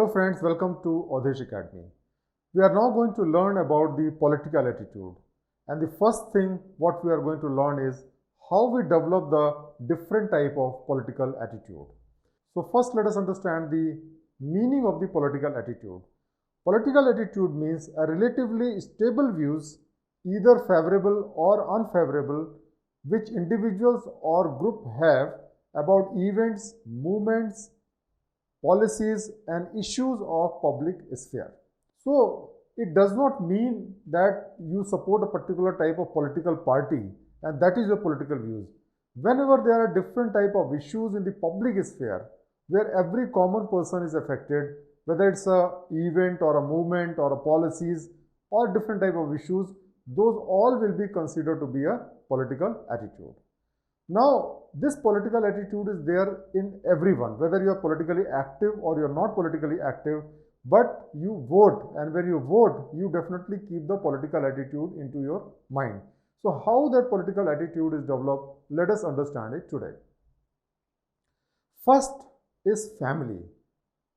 Hello friends, welcome to Awdhesh Academy. We are now going to learn about the political attitude. And the first thing what we are going to learn is how we develop the different type of political attitude. So first let us understand the meaning of the political attitude. Political attitude means a relatively stable views, either favorable or unfavorable, which individuals or group have about events, movements, policies and issues of public sphere. So it does not mean that you support a particular type of political party and that is your political views. Whenever there are different type of issues in the public sphere where every common person is affected, whether it's a event or a movement or a policies or different type of issues, those all will be considered to be a political attitude. Now, this political attitude is there in everyone, whether you are politically active or you are not politically active, but you vote, and when you vote, you definitely keep the political attitude into your mind. So, how that political attitude is developed, let us understand it today. First is family.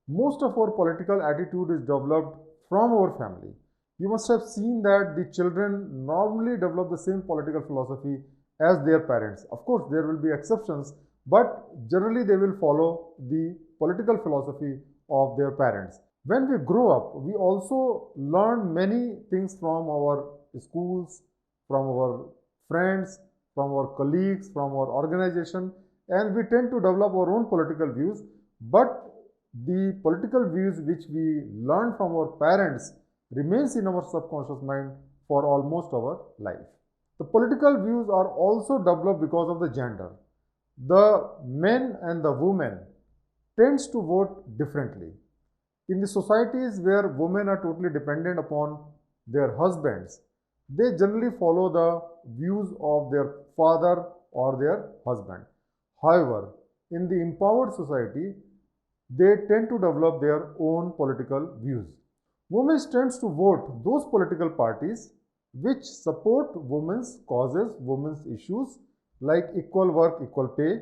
Most of our political attitude is developed from our family. You must have seen that the children normally develop the same political philosophy as their parents. Of course, there will be exceptions, but generally they will follow the political philosophy of their parents. When we grow up, we also learn many things from our schools, from our friends, from our colleagues, from our organization, and we tend to develop our own political views. But the political views which we learn from our parents remains in our subconscious mind for almost our life. The political views are also developed because of the gender. The men and the women tends to vote differently. In the societies where women are totally dependent upon their husbands, they generally follow the views of their father or their husband. However, in the empowered society, they tend to develop their own political views. Women tends to vote those political parties which support women's causes, women's issues like equal work, equal pay,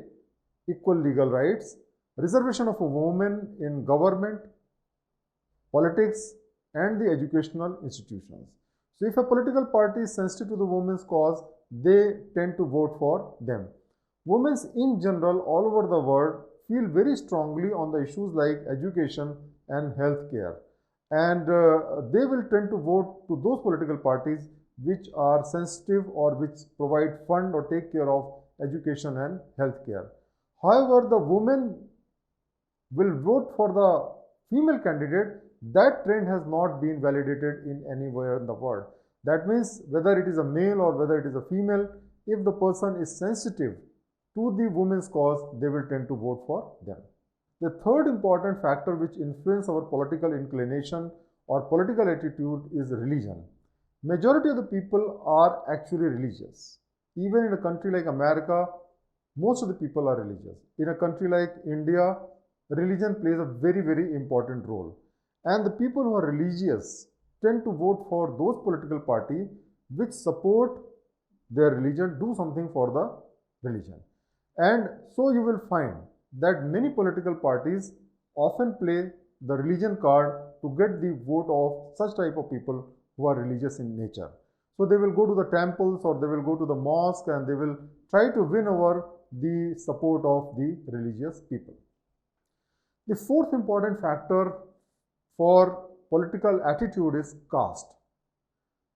equal legal rights, reservation of a woman in government, politics, and the educational institutions. So if a political party is sensitive to the women's cause, they tend to vote for them. Women in general all over the world feel very strongly on the issues like education and health care. And they will tend to vote to those political parties which are sensitive or which provide fund or take care of education and health care. However, the women will vote for the female candidate. That trend has not been validated in anywhere in the world. That means whether it is a male or whether it is a female, if the person is sensitive to the women's cause, they will tend to vote for them. The third important factor which influences our political inclination or political attitude is religion. Majority of the people are actually religious. Even in a country like America, most of the people are religious. In a country like India, religion plays a very, very important role. And the people who are religious tend to vote for those political parties which support their religion, do something for the religion. And so you will find that many political parties often play the religion card to get the vote of such type of people who are religious in nature. So they will go to the temples or they will go to the mosque and they will try to win over the support of the religious people. The fourth important factor for political attitude is caste.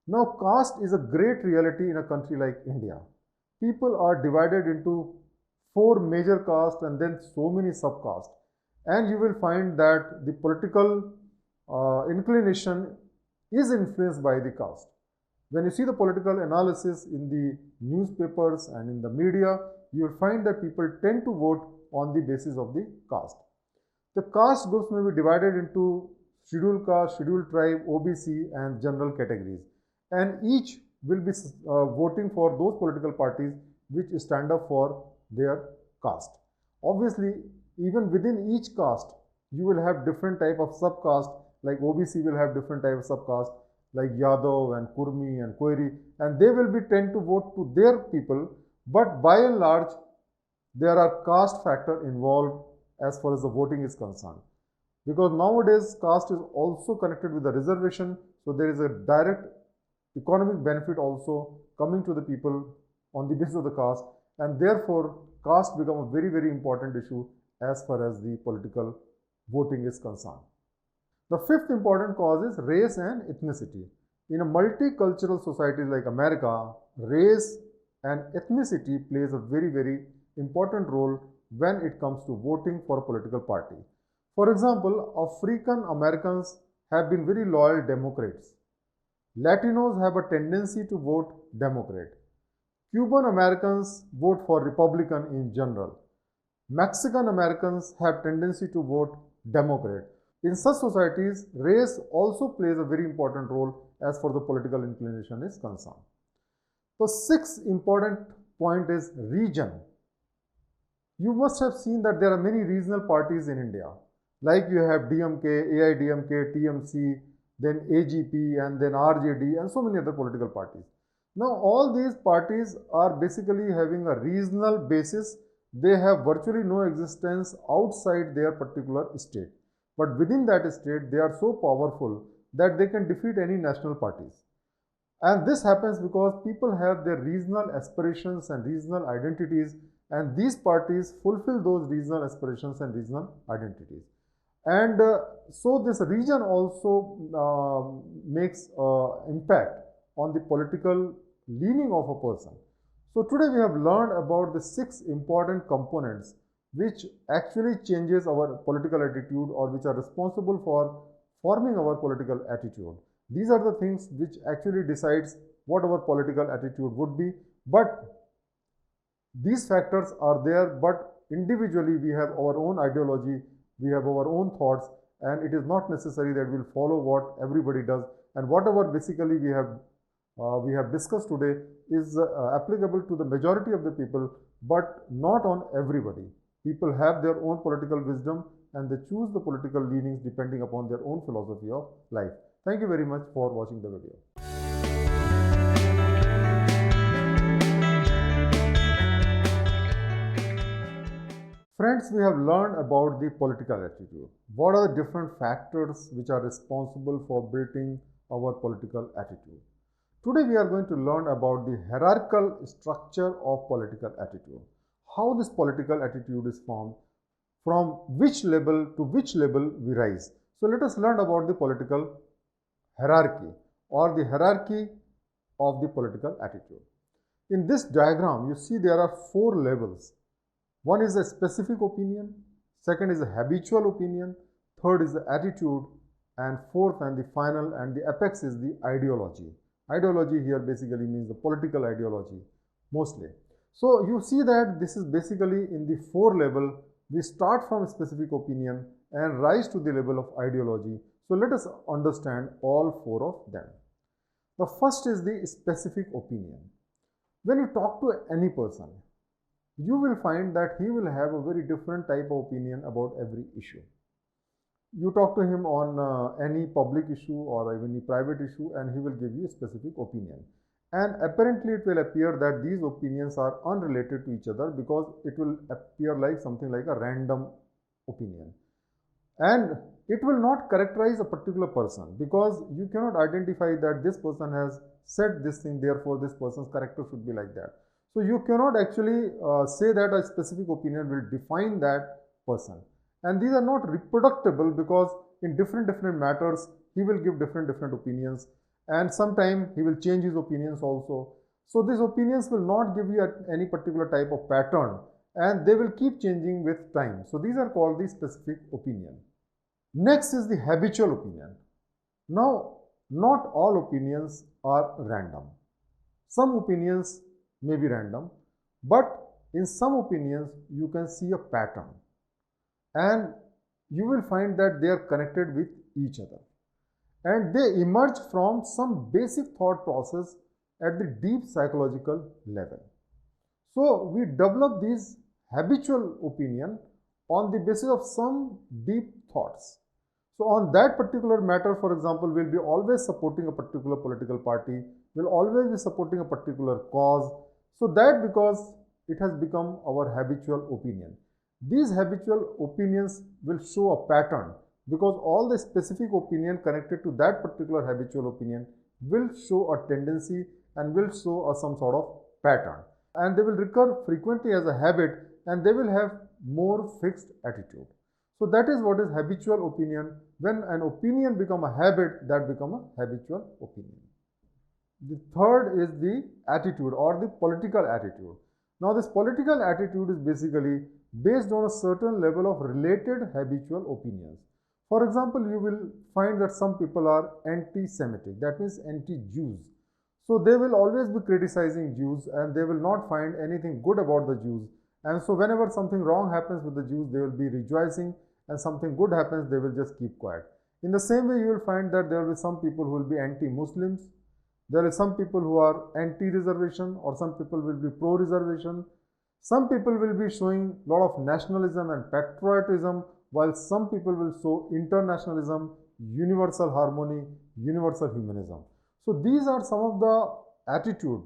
Now caste is a great reality in a country like India. People are divided into 4 major castes and then so many subcastes. And you will find that the political inclination is influenced by the caste. When you see the political analysis in the newspapers and in the media, you will find that people tend to vote on the basis of the caste. The caste groups may be divided into scheduled caste, scheduled tribe, OBC and general categories. And each will be voting for those political parties which stand up for their caste. Obviously, even within each caste, you will have different type of subcaste, like OBC will have different type of subcaste, like Yadav and Kurmi and Koiri, and they will be tend to vote to their people, but by and large, there are caste factor involved as far as the voting is concerned. because nowadays caste is also connected with the reservation, so there is a direct economic benefit also coming to the people on the basis of the caste, and therefore caste become a very, very important issue as far as the political voting is concerned. The fifth important cause is race and ethnicity. In a multicultural society like America, race and ethnicity plays a very, very important role when it comes to voting for a political party. For example, African Americans have been very loyal Democrats. Latinos have a tendency to vote Democrat. Cuban Americans vote for Republican in general. Mexican Americans have tendency to vote Democrat. In such societies, race also plays a very important role as far as the political inclination is concerned. The sixth important point is region. You must have seen that there are many regional parties in India. Like you have DMK, AIDMK, TMC, then AGP, and then RJD, and so many other political parties. Now, all these parties are basically having a regional basis. They have virtually no existence outside their particular state. But within that state, they are so powerful that they can defeat any national parties. And this happens because people have their regional aspirations and regional identities, and these parties fulfill those regional aspirations and regional identities. And so this region also makes impact on the political leaning of a person. So today we have learned about the 6 important components which actually changes our political attitude, or which are responsible for forming our political attitude. These are the things which actually decides what our political attitude would be. But these factors are there, but individually we have our own ideology, we have our own thoughts, and it is not necessary that we'll follow what everybody does. And whatever basically we have discussed today is applicable to the majority of the people, but not on everybody. People have their own political wisdom and they choose the political leanings depending upon their own philosophy of life. Thank you very much for watching the video. Friends, we have learned about the political attitude. What are the different factors which are responsible for building our political attitude? Today we are going to learn about the hierarchical structure of political attitude. How this political attitude is formed, from which level to which level we rise. So let us learn about the political hierarchy, or the hierarchy of the political attitude. In this diagram, you see there are 4 levels. One is a specific opinion, second is a habitual opinion, third is the attitude, and fourth and the final and the apex is the ideology. Ideology here basically means the political ideology mostly. So you see that this is basically in the 4 level. We start from a specific opinion and rise to the level of ideology. So let us understand all 4 of them. The first is the specific opinion. When you talk to any person, you will find that he will have a very different type of opinion about every issue. You talk to him on any public issue or even a private issue, and he will give you a specific opinion. And apparently it will appear that these opinions are unrelated to each other, because it will appear like something like a random opinion. And it will not characterize a particular person, because you cannot identify that this person has said this thing, therefore this person's character should be like that. So you cannot actually say that a specific opinion will define that person. And these are not reproducible, because in different matters he will give different opinions, and sometimes he will change his opinions also. So these opinions will not give you any particular type of pattern, and they will keep changing with time. So these are called the specific opinion. Next is the habitual opinion. Now, not all opinions are random. Some opinions may be random, but in some opinions you can see a pattern, and you will find that they are connected with each other, and they emerge from some basic thought process at the deep psychological level. So we develop these habitual opinion on the basis of some deep thoughts. So on that particular matter, for example, we'll be always supporting a particular political party, we'll always be supporting a particular cause. So that because it has become our habitual opinion. These habitual opinions will show a pattern because all the specific opinion connected to that particular habitual opinion will show a tendency and will show some sort of pattern, and they will recur frequently as a habit, and they will have more fixed attitude. So that is what is habitual opinion. When an opinion become a habit, that become a habitual opinion. The third is the attitude or the political attitude. Now this political attitude is basically based on a certain level of related habitual opinions. For example, you will find that some people are anti-Semitic, that means anti-Jews. So they will always be criticizing Jews and they will not find anything good about the Jews. And so whenever something wrong happens with the Jews, they will be rejoicing, and something good happens, they will just keep quiet. In the same way, you will find that there will be some people who will be anti-Muslims. There are some people who are anti-reservation, or some people will be pro-reservation. Some people will be showing a lot of nationalism and patriotism, while some people will show internationalism, universal harmony, universal humanism. So these are some of the attitude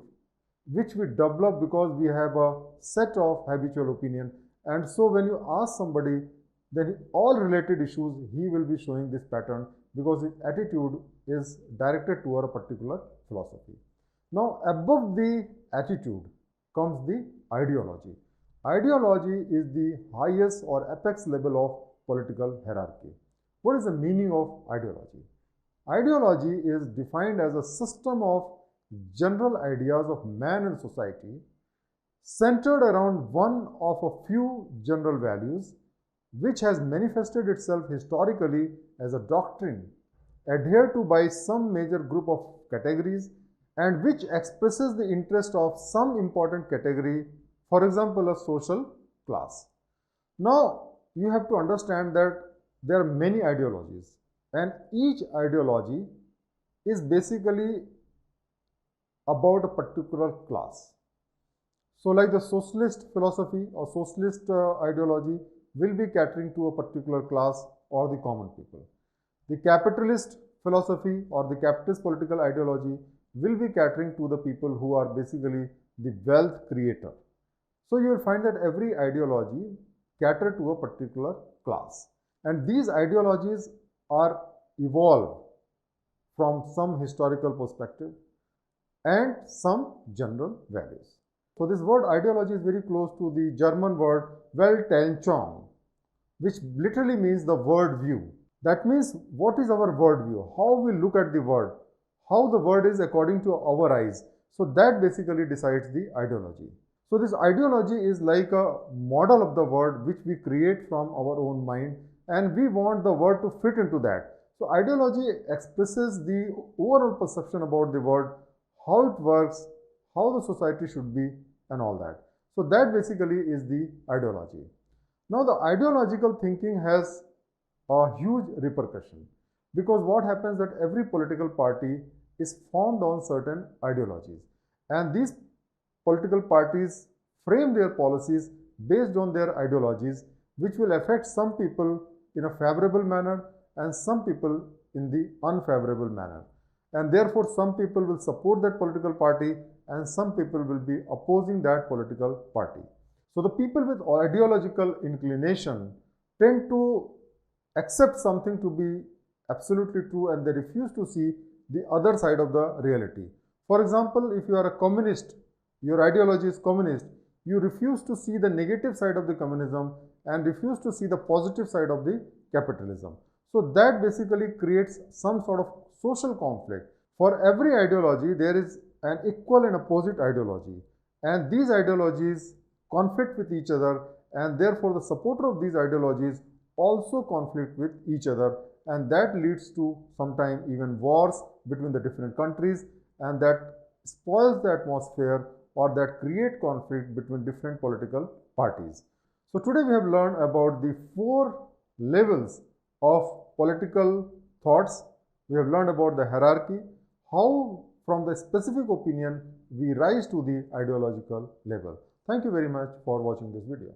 which we develop because we have a set of habitual opinion. And so when you ask somebody, then all related issues, he will be showing this pattern because his attitude is directed toward a particular philosophy. Now above the attitude comes the ideology. Ideology is the highest or apex level of political hierarchy. What is the meaning of ideology? Ideology is defined as a system of general ideas of man and society centered around one of a few general values, which has manifested itself historically as a doctrine adhered to by some major group of categories and which expresses the interest of some important category, for example, a social class. Now, you have to understand that there are many ideologies, and each ideology is basically about a particular class. So like the socialist philosophy or socialist ideology will be catering to a particular class or the common people. The capitalist philosophy or the capitalist political ideology will be catering to the people who are basically the wealth creator. So you will find that every ideology cater to a particular class, and these ideologies are evolved from some historical perspective and some general values. So this word ideology is very close to the German word Weltanschauung, which literally means the world view. That means what is our world view, how we look at the world, how the world is according to our eyes. So that basically decides the ideology. So this ideology is like a model of the world which we create from our own mind, and we want the world to fit into that. So ideology expresses the overall perception about the world, how it works, how the society should be, and all that. So that basically is the ideology. Now the ideological thinking has a huge repercussion, because what happens that every political party is formed on certain ideologies, and these political parties frame their policies based on their ideologies, which will affect some people in a favorable manner and some people in the unfavorable manner. And therefore some people will support that political party and some people will be opposing that political party. So the people with ideological inclination tend to accept something to be absolutely true, and they refuse to see the other side of the reality. For example, if you are a communist, your ideology is communist, you refuse to see the negative side of the communism and refuse to see the positive side of the capitalism. So that basically creates some sort of social conflict. For every ideology, there is an equal and opposite ideology, and these ideologies conflict with each other, and therefore the supporter of these ideologies also conflict with each other, and that leads to sometimes even wars between the different countries, and that spoils the atmosphere or that create conflict between different political parties. So today we have learned about the 4 levels of political thoughts. We have learned about the hierarchy, how from the specific opinion we rise to the ideological level. Thank you very much for watching this video.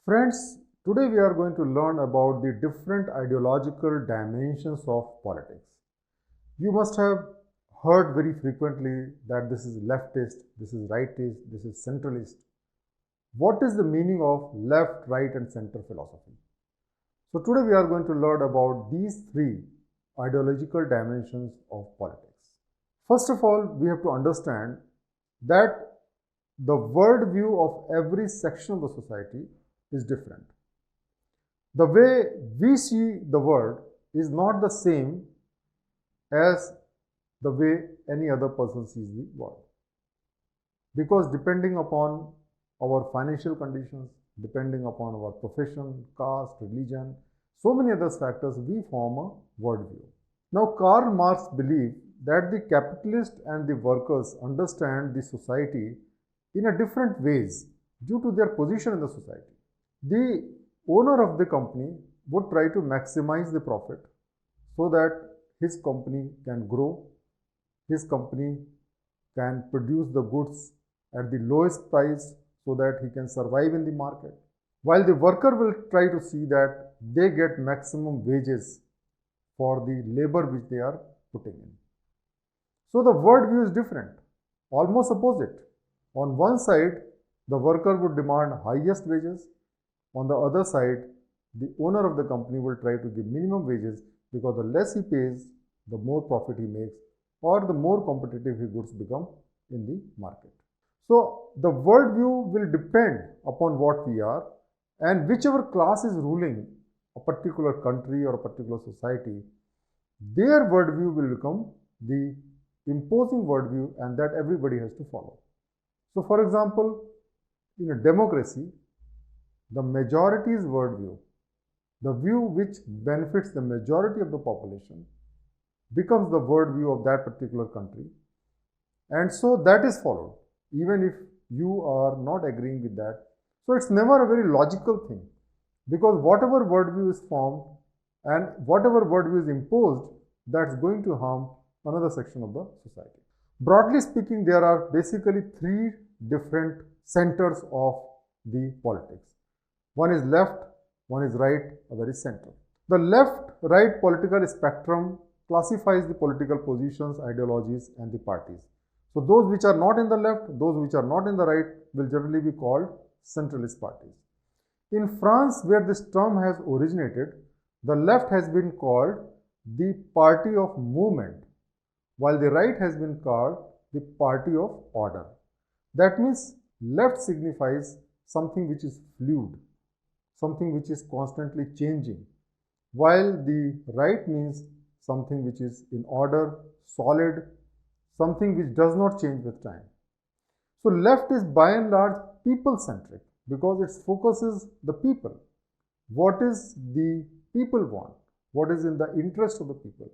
Friends, today we are going to learn about the different ideological dimensions of politics. You must have heard very frequently that this is leftist, this is rightist, this is centralist. What is the meaning of left, right and center philosophy? So today we are going to learn about these three ideological dimensions of politics. First of all, we have to understand that the worldview of every section of the society is different. The way we see the world is not the same as the way any other person sees the world. Because depending upon our financial conditions, depending upon our profession, caste, religion, so many other factors, we form a worldview. Now, Karl Marx believed that the capitalists and the workers understand the society in a different ways due to their position in the society. The owner of the company would try to maximize the profit so that his company can grow, his company can produce the goods at the lowest price so that he can survive in the market. While the worker will try to see that they get maximum wages for the labor which they are putting in. So the worldview is different, almost opposite. On one side, the worker would demand highest wages. On the other side, the owner of the company will try to give minimum wages because the less he pays, the more profit he makes or the more competitive his goods become in the market. So the worldview will depend upon what we are, and whichever class is ruling a particular country or a particular society, their worldview will become the imposing worldview and that everybody has to follow. So for example, in a democracy, the majority's worldview, the view which benefits the majority of the population, becomes the worldview of that particular country, and so that is followed even if you are not agreeing with that. So it's never a very logical thing, because whatever worldview is formed and whatever worldview is imposed, that's going to harm another section of the society. Broadly speaking, there are basically three different centers of the politics. One is left, one is right, other is center. The left-right political spectrum classifies the political positions, ideologies and the parties. So those which are not in the left, those which are not in the right will generally be called centralist parties. In France, where this term has originated, the left has been called the party of movement, while the right has been called the party of order. That means left signifies something which is fluid, something which is constantly changing, while the right means something which is in order, solid, something which does not change with time. So left is by and large people-centric because it focuses the people. What is the people want? What is in the interest of the people?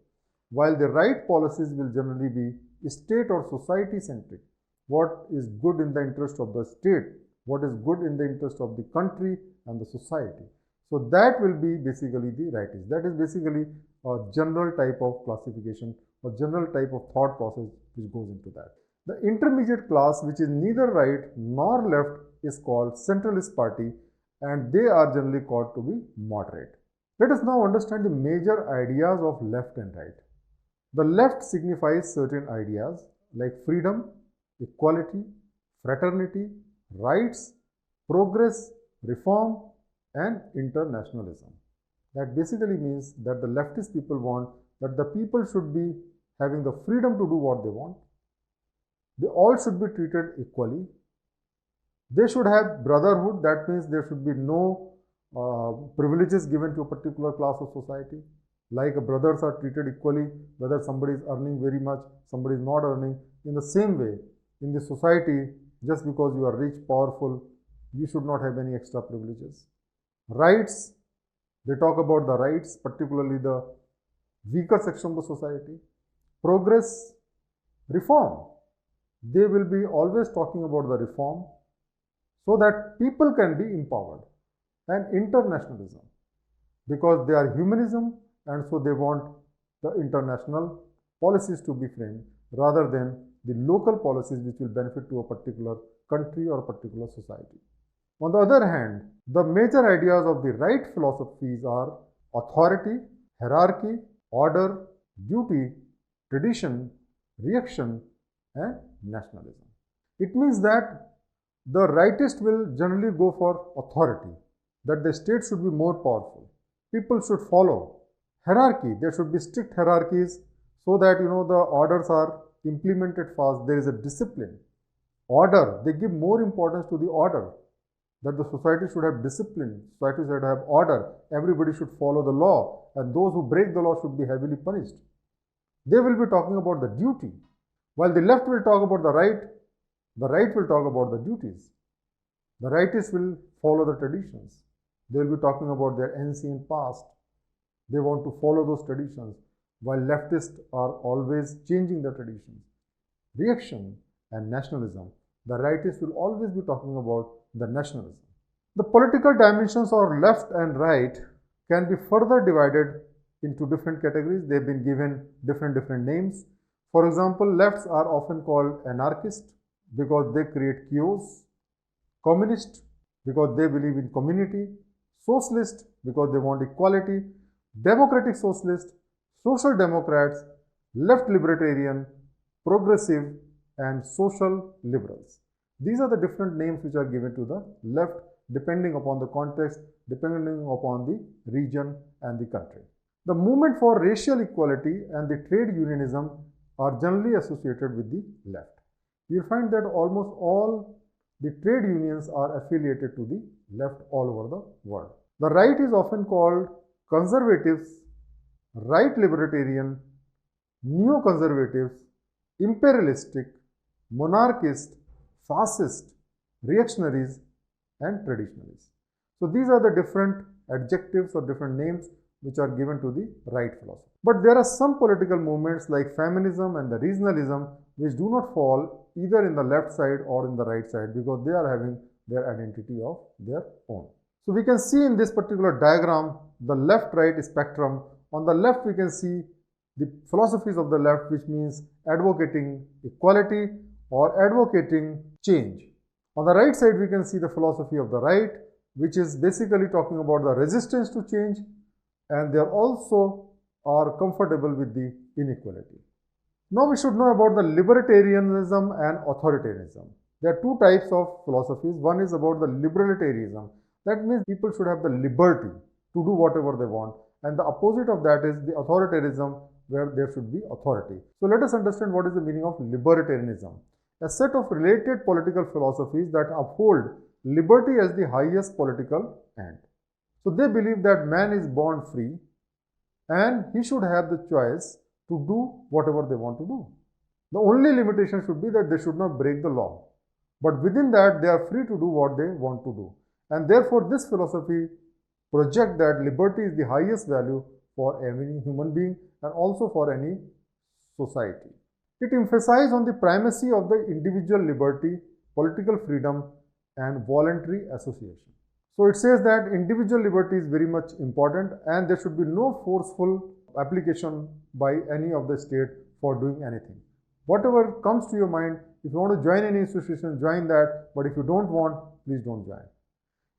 While the right policies will generally be state or society-centric. What is good in the interest of the state? What is good in the interest of the country and the society? So that will be basically the rightist. That is basically a general type of classification or general type of thought process which goes into that. The intermediate class, which is neither right nor left, is called centralist party, and they are generally called to be moderate. Let us now understand the major ideas of left and right. The left signifies certain ideas like freedom, equality, fraternity, rights, progress, reform and internationalism. That basically means that the leftist people want that the people should be having the freedom to do what they want. They all should be treated equally. They should have brotherhood. That means there should be no privileges given to a particular class of society. Like brothers are treated equally, whether somebody is earning very much, somebody is not earning. In the same way, in the society, just because you are rich, powerful, you should not have any extra privileges. Rights, they talk about the rights, particularly the weaker section of the society. Progress, reform, they will be always talking about the reform so that people can be empowered. And internationalism, because they are humanism and so they want the international policies to be framed rather than the local policies which will benefit to a particular country or a particular society. On the other hand, the major ideas of the right philosophies are authority, hierarchy, order, duty, tradition, reaction, and nationalism. It means that the rightist will generally go for authority, that the state should be more powerful. People should follow hierarchy. There should be strict hierarchies so that the orders are implemented fast. There is a discipline. Order, they give more importance to the order, that the society should have discipline, society should have order, everybody should follow the law, and those who break the law should be heavily punished. They will be talking about the duty, while the left will talk about the right will talk about the duties. The rightists will follow the traditions. They will be talking about their ancient past. They want to follow those traditions, while leftists are always changing the traditions. Reaction and nationalism. The rightists will always be talking about the nationalism. The political dimensions of left and right can be further divided into different categories. They have been given different names. For example, lefts are often called anarchist because they create chaos, communist because they believe in community, socialist because they want equality, democratic socialist, social democrats, left libertarian, progressive, and social liberals. These are the different names which are given to the left depending upon the context, depending upon the region and the country. The movement for racial equality and the trade unionism are generally associated with the left. You find that almost all the trade unions are affiliated to the left all over the world. The right is often called conservatives, right libertarian, neoconservatives, imperialistic, monarchist, fascist, reactionaries, and traditionalists. So these are the different adjectives or different names which are given to the right philosophy. But there are some political movements like feminism and the regionalism which do not fall either in the left side or in the right side because they are having their identity of their own. So we can see in this particular diagram the left-right spectrum. On the left we can see the philosophies of the left, which means advocating equality or advocating change. On the right side we can see the philosophy of the right, which is basically talking about the resistance to change, and they also are comfortable with the inequality. Now we should know about the libertarianism and authoritarianism. There are two types of philosophies. One is about the libertarianism. That means people should have the liberty to do whatever they want. And the opposite of that is the authoritarianism, where there should be authority. So let us understand what is the meaning of libertarianism. A set of related political philosophies that uphold liberty as the highest political end. So they believe that man is born free and he should have the choice to do whatever they want to do. The only limitation should be that they should not break the law. But within that, they are free to do what they want to do. And therefore, this philosophy projects that liberty is the highest value for any human being and also for any society. It emphasizes on the primacy of the individual liberty, political freedom, and voluntary association. So it says that individual liberty is very much important and there should be no forceful application by any of the state for doing anything. Whatever comes to your mind, if you want to join any institution, join that, but if you don't want, please don't join.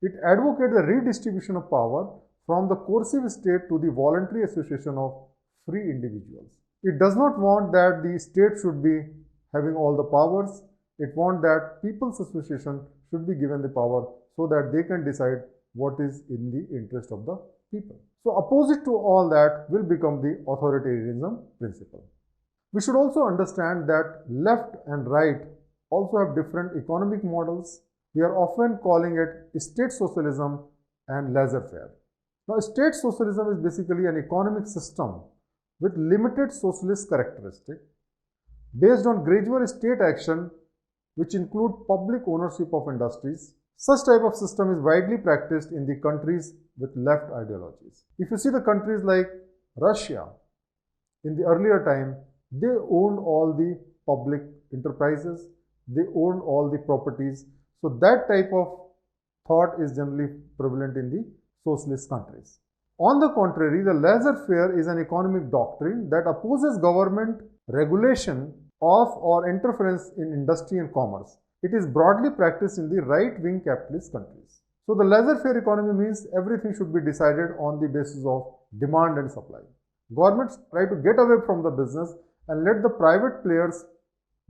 It advocates the redistribution of power from the coercive state to the voluntary association of free individuals. It does not want that the state should be having all the powers. It wants that people's association should be given the power so that they can decide what is in the interest of the people. So opposite to all that will become the authoritarianism principle. We should also understand that left and right also have different economic models. We are often calling it state socialism and laissez-faire. Now, state socialism is basically an economic system with limited socialist characteristic based on gradual state action which include public ownership of industries. Such type of system is widely practiced in the countries with left ideologies. If you see the countries like Russia, in the earlier time, they owned all the public enterprises, they owned all the properties. So that type of thought is generally prevalent in the socialist countries. On the contrary, the laissez-faire is an economic doctrine that opposes government regulation of or interference in industry and commerce. It is broadly practiced in the right-wing capitalist countries. So the laissez-faire economy means everything should be decided on the basis of demand and supply. Governments try to get away from the business and let the private players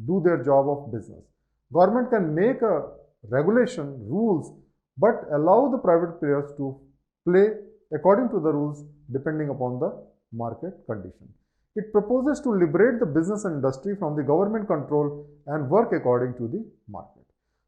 do their job of business. Government can make a regulation, rules, but allow the private players to play according to the rules depending upon the market condition. It proposes to liberate the business and industry from the government control and work according to the market.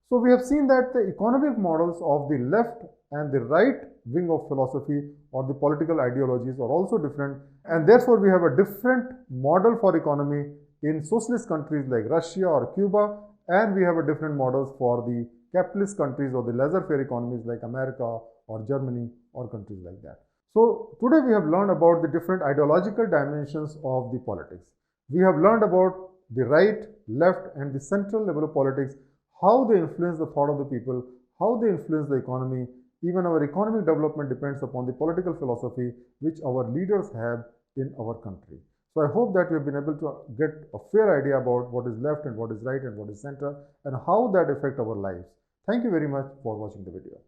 So we have seen that the economic models of the left and the right wing of philosophy or the political ideologies are also different, and therefore we have a different model for economy in socialist countries like Russia or Cuba, and we have a different models for the capitalist countries or the laissez-faire economies like America or Germany or countries like that. So today we have learned about the different ideological dimensions of the politics. We have learned about the right, left and the central level of politics, how they influence the thought of the people, how they influence the economy. Even our economic development depends upon the political philosophy which our leaders have in our country. So I hope that we have been able to get a fair idea about what is left and what is right and what is center and how that affect our lives. Thank you very much for watching the video.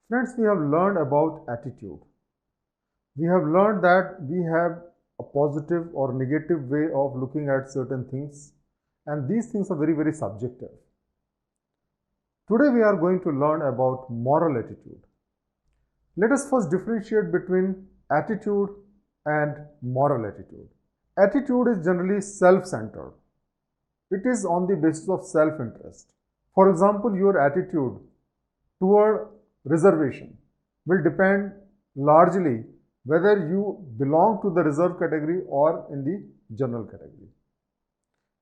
Friends, we have learned about attitude. We have learned that we have a positive or negative way of looking at certain things, and these things are very, very subjective. Today we are going to learn about moral attitude. Let us first differentiate between attitude and moral attitude. Attitude is generally self-centered. It is on the basis of self-interest. For example, your attitude toward reservation will depend largely whether you belong to the reserved category or in the general category.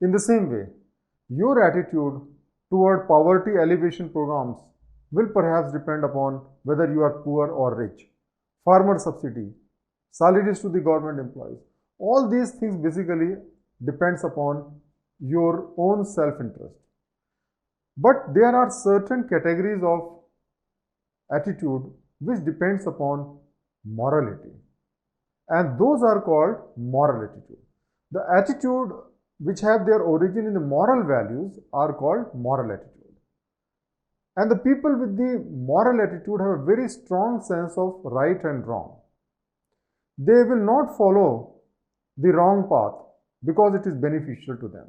In the same way, your attitude toward poverty alleviation programs will perhaps depend upon whether you are poor or rich. Farmer subsidy, salaries to the government employees, all these things basically depends upon your own self-interest. But there are certain categories of attitude which depends upon morality, and those are called moral attitude. The attitude which have their origin in the moral values are called moral attitude, and the people with the moral attitude have a very strong sense of right and wrong. They will not follow the wrong path because it is beneficial to them,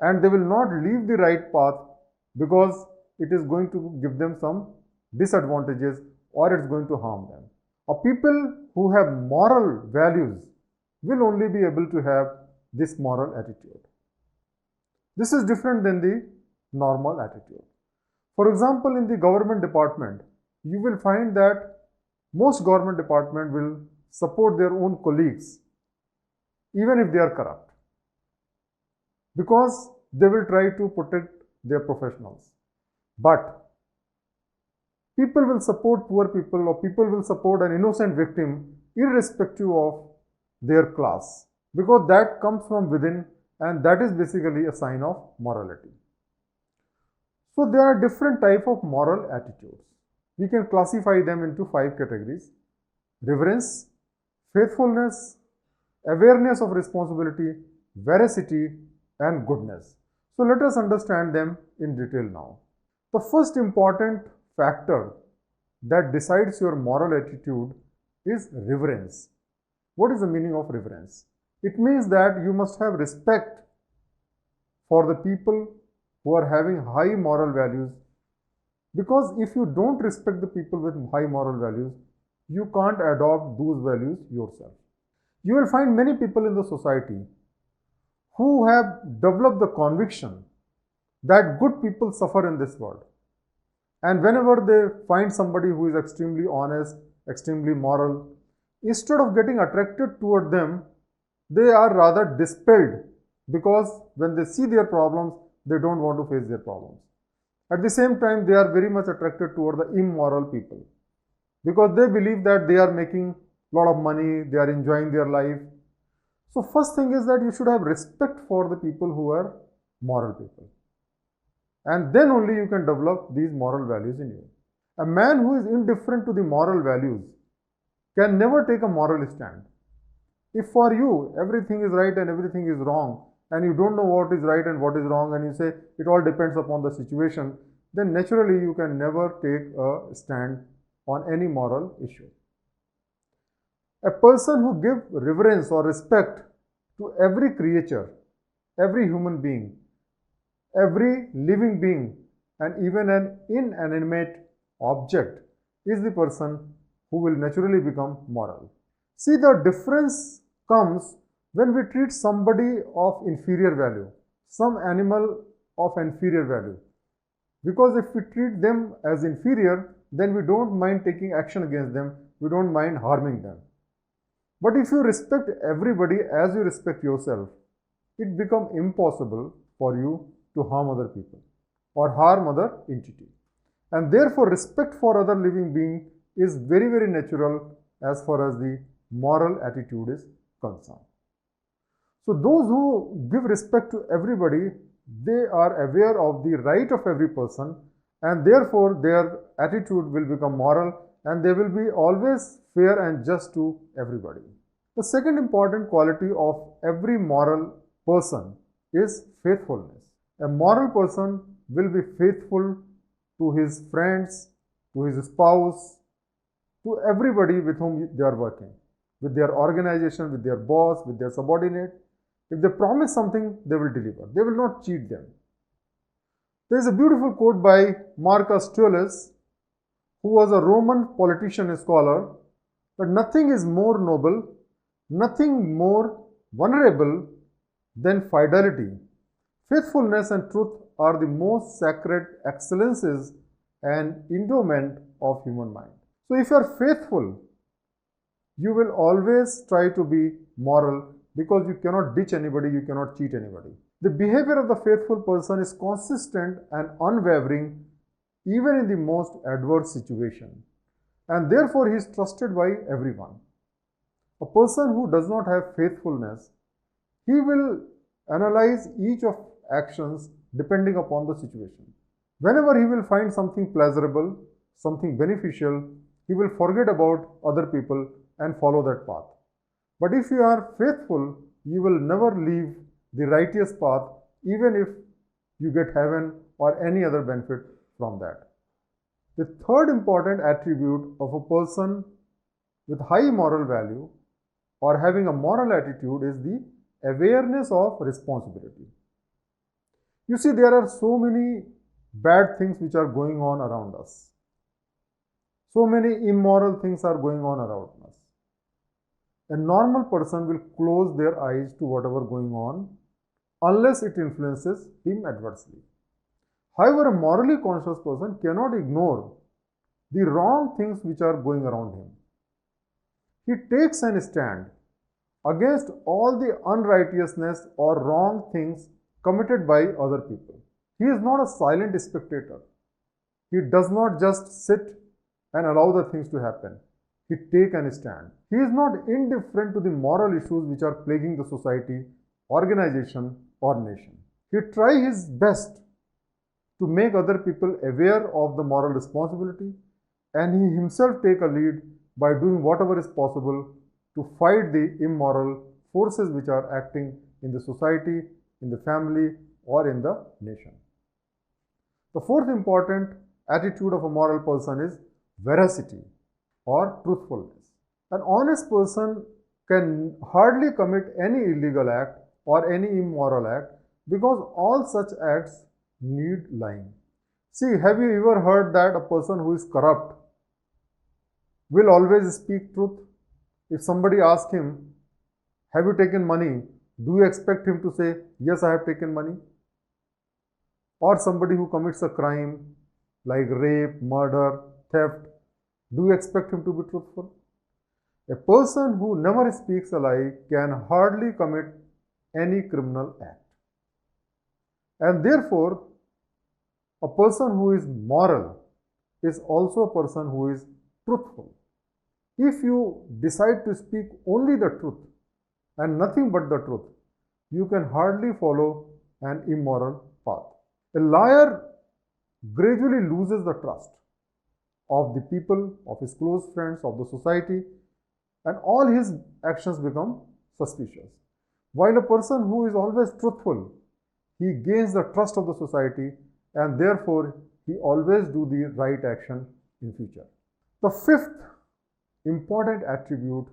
and they will not leave the right path because it is going to give them some disadvantages or it's going to harm them. A people who have moral values will only be able to have this moral attitude. This is different than the normal attitude. For example, in the government department, you will find that most government department will support their own colleagues even if they are corrupt, because they will try to protect their professionals. But people will support poor people, or people will support an innocent victim irrespective of their class, because that comes from within, and that is basically a sign of morality. So there are different types of moral attitudes. We can classify them into 5 categories: reverence, faithfulness, awareness of responsibility, veracity, and goodness. So let us understand them in detail now. The first important factor that decides your moral attitude is reverence. What is the meaning of reverence? It means that you must have respect for the people who are having high moral values, because if you don't respect the people with high moral values, you can't adopt those values yourself. You will find many people in the society who have developed the conviction that good people suffer in this world. And whenever they find somebody who is extremely honest, extremely moral, instead of getting attracted toward them, they are rather dispelled, because when they see their problems, they don't want to face their problems. At the same time, they are very much attracted toward the immoral people, because they believe that they are making a lot of money, they are enjoying their life. So first thing is that you should have respect for the people who are moral people. And then only you can develop these moral values in you. A man who is indifferent to the moral values can never take a moral stand. If for you everything is right and everything is wrong, and you don't know what is right and what is wrong, and you say it all depends upon the situation, then naturally you can never take a stand on any moral issue. A person who gives reverence or respect to every creature, every human being, every living being, and even an inanimate object is the person who will naturally become moral. See, the difference comes when we treat somebody of inferior value, some animal of inferior value. Because if we treat them as inferior, then we don't mind taking action against them, we don't mind harming them. But if you respect everybody as you respect yourself, it becomes impossible for you to harm other people or harm other entity. And therefore, respect for other living being is very, very natural as far as the moral attitude is concerned. So those who give respect to everybody, they are aware of the right of every person, and therefore their attitude will become moral and they will be always fair and just to everybody. The second important quality of every moral person is faithfulness. A moral person will be faithful to his friends, to his spouse, to everybody with whom they are working, with their organization, with their boss, with their subordinate. If they promise something, they will deliver. They will not cheat them. There is a beautiful quote by Marcus Aurelius, who was a Roman politician and scholar, that nothing is more noble, nothing more vulnerable than fidelity. Faithfulness and truth are the most sacred excellences and endowment of human mind. So if you are faithful, you will always try to be moral, because you cannot ditch anybody, you cannot cheat anybody. The behavior of the faithful person is consistent and unwavering even in the most adverse situation, and therefore he is trusted by everyone. A person who does not have faithfulness, he will analyze each of actions depending upon the situation. Whenever he will find something pleasurable, something beneficial, he will forget about other people and follow that path. But if you are faithful, you will never leave the righteous path, even if you get heaven or any other benefit from that. The third important attribute of a person with high moral value or having a moral attitude is the awareness of responsibility. You see, there are so many bad things which are going on around us. So many immoral things are going on around us. A normal person will close their eyes to whatever going on unless it influences him adversely. However, a morally conscious person cannot ignore the wrong things which are going around him. He takes an stand against all the unrighteousness or wrong things committed by other people. He is not a silent spectator. He does not just sit and allow the things to happen. He takes a stand. He is not indifferent to the moral issues which are plaguing the society, organization, or nation. He tries his best to make other people aware of the moral responsibility, and he himself take a lead by doing whatever is possible to fight the immoral forces which are acting in the society, in the family, or in the nation. The fourth important attitude of a moral person is veracity or truthfulness. An honest person can hardly commit any illegal act or any immoral act, because all such acts need lying. See, have you ever heard that a person who is corrupt will always speak truth? If somebody asks him, have you taken money? Do you expect him to say, yes, I have taken money? Or somebody who commits a crime like rape, murder, theft, do you expect him to be truthful? A person who never speaks a lie can hardly commit any criminal act. And therefore, a person who is moral is also a person who is truthful. If you decide to speak only the truth and nothing but the truth, you can hardly follow an immoral path. A liar gradually loses the trust of the people, of his close friends, of the society, and all his actions become suspicious. While a person who is always truthful, he gains the trust of the society, and therefore he always do the right action in future. The fifth important attribute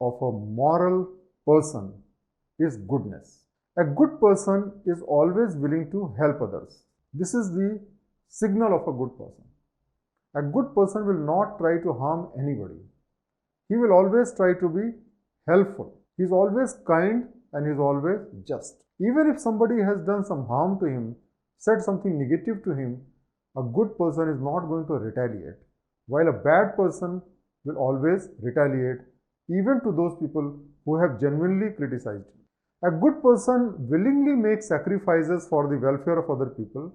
of a moral person is goodness. A good person is always willing to help others. This is the signal of a good person. A good person will not try to harm anybody. He will always try to be helpful. He is always kind and he is always just. Even if somebody has done some harm to him, said something negative to him, a good person is not going to retaliate, while a bad person will always retaliate even to those people who have genuinely criticized him. A good person willingly makes sacrifices for the welfare of other people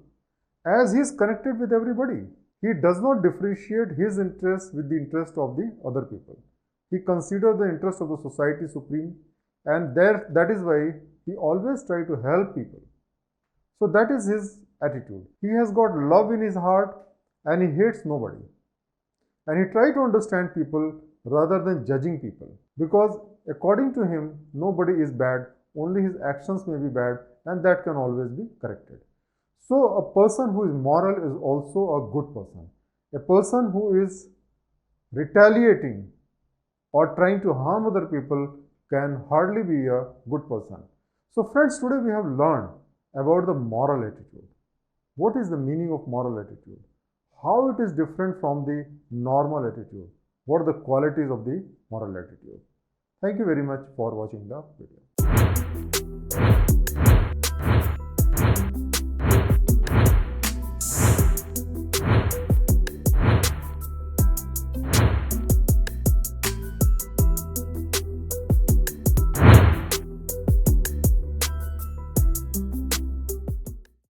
as he is connected with everybody. He does not differentiate his interests with the interest of the other people. He considers the interest of the society supreme, and that is why he always tries to help people. So that is his attitude. He has got love in his heart and he hates nobody. And he tries to understand people rather than judging people, because according to him, nobody is bad, only his actions may be bad, and that can always be corrected. So a person who is moral is also a good person. A person who is retaliating or trying to harm other people can hardly be a good person. So friends, today we have learned about the moral attitude. What is the meaning of moral attitude? How it is different from the normal attitude? What are the qualities of the moral attitude? Thank you very much for watching the video.